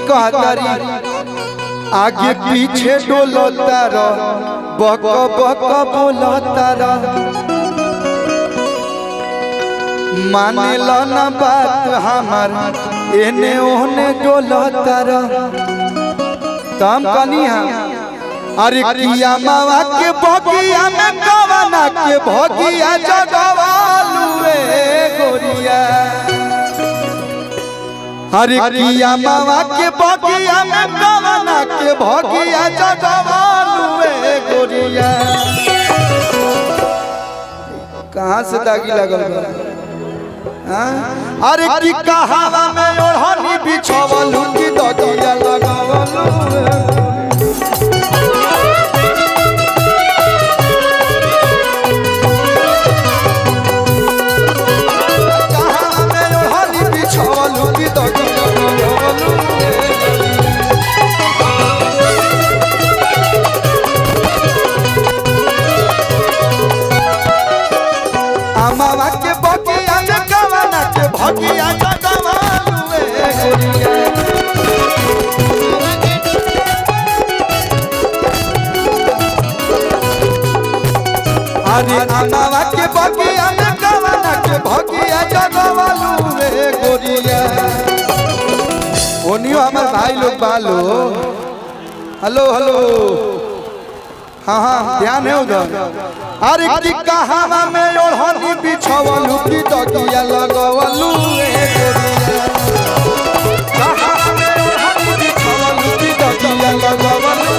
कहतारी आगे पीछे डोलता रह बक बक बोलता रह माने लो ना बात हमार एने ओने डोलता रह तम कनिया अरे किया मावा के भगिया में कवना के भगिया जगवालुए गोरिया अरे किया मावा के भगिया में कवना के भगिया जगवालुए गोरिया। कहाँ से दागी लगल बा? अरे की कहावा में ओढ़नी बिछवलू की दगिया लगावलू मावा के बगिया में कवना के भगिया जगवालुए गोरिया। अरे मावा के बगिया में कवना के भगिया जगवालुए गोरिया। ओनियो हमार भाई लोग बालो हेलो हेलो हाँ हाँ ध्यान है उधर। अरे की कहावा में ओढ़नी बिछवलू की दगिया लगवलू ए गोरिया। कहावा में ओढ़नी बिछवलू की दगिया लगवलू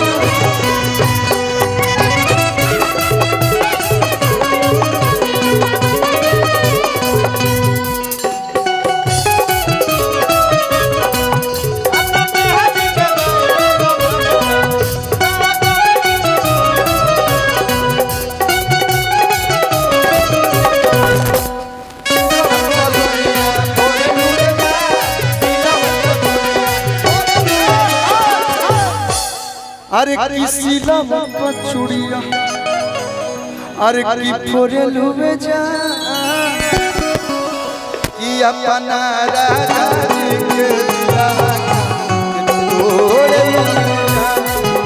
अरे किसी लुड़िया अरे की फोरे लुबे जा कि अपना राजा जी के फोरे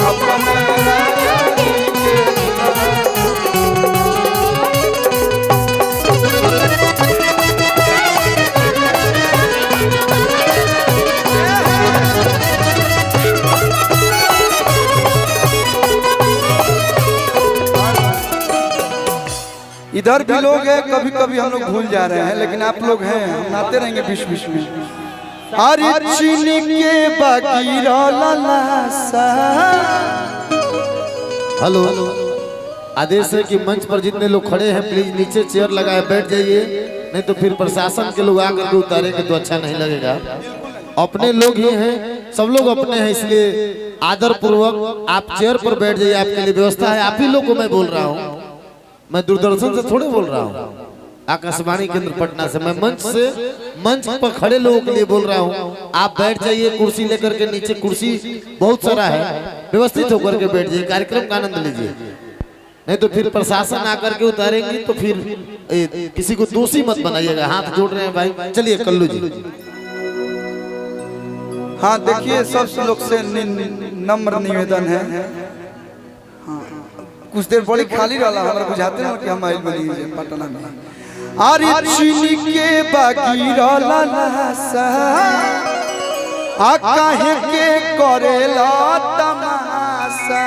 अपना राजा जी के इधर भी लोग हैं कभी कभी हम लोग भूल जा रहे हैं लेकिन आप लोग हैं हम आते रहेंगे बीच बीच में। अरे चीनी के बाकी हेलो आदेश है कि मंच पर जितने लोग खड़े हैं प्लीज नीचे चेयर लगाए बैठ जाइए नहीं तो फिर प्रशासन के लोग आकर के उतारेंगे तो अच्छा नहीं लगेगा। अपने लोग ही हैं सब लोग अपने हैं इसलिए आदर पूर्वक आप चेयर पर बैठ जाइए। आपके लिए व्यवस्था है। आप ही लोग को मैं बोल रहा हूँ। मैं दूरदर्शन से थोड़े बोल रहा हूँ आकाशवाणी केंद्र पटना से। मैं मंच पर खड़े लोगों के लिए बोल रहा हूँ। आप बैठ जाइए कुर्सी लेकर के नीचे कुर्सी बहुत सारा है व्यवस्थित होकर के बैठ जाइए कार्यक्रम का आनंद लीजिए नहीं तो फिर प्रशासन आकर के उतारेंगे तो फिर किसी को दोषी मत बनाइएगा। हाथ जोड़ रहे हैं भाई। चलिए कल्लू जी। हाँ देखिए सब लोग से नम्र निवेदन है। कुछ देर बड़ी खाली रहा हमारा बुझाते हैं कि हम आइल बनी पटना में। अरे चीनी के बाकी रहला आ काहे के करेला तमाशा।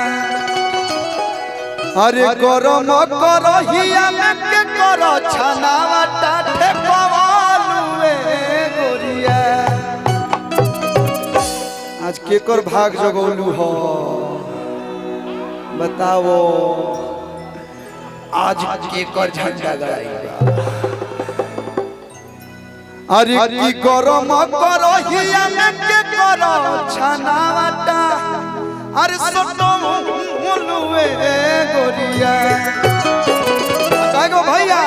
अरे गरम करहिया में के कर छनावटा ठेकवालुए गोरिया। आज केकर भाग जगौलू हो बताओ। आज केकर झंडा गड़ाईबा। अरे की गरम करहिया में के कर छनावटा। अरे सोटो मुलुए गोरिया। कागो भैया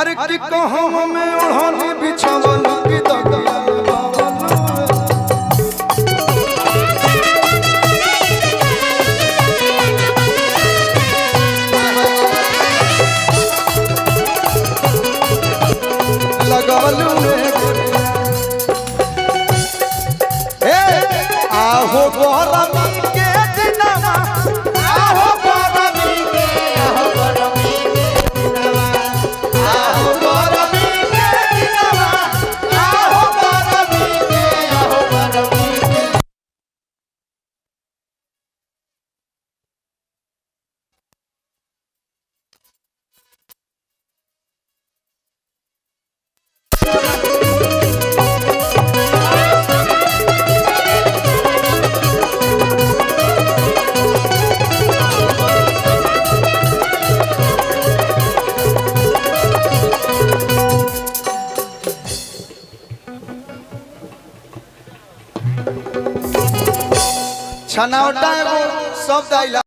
अरे की कहूं में ओढ़नी बिछवलू की दगिया आहो गरमी के दिनवा आहो गरमी के आहो गरमी के दिनवा आहो गरमी के दिनवा आहो गरमी के आहो गरमी के छनौटा एगो शब्द आइला।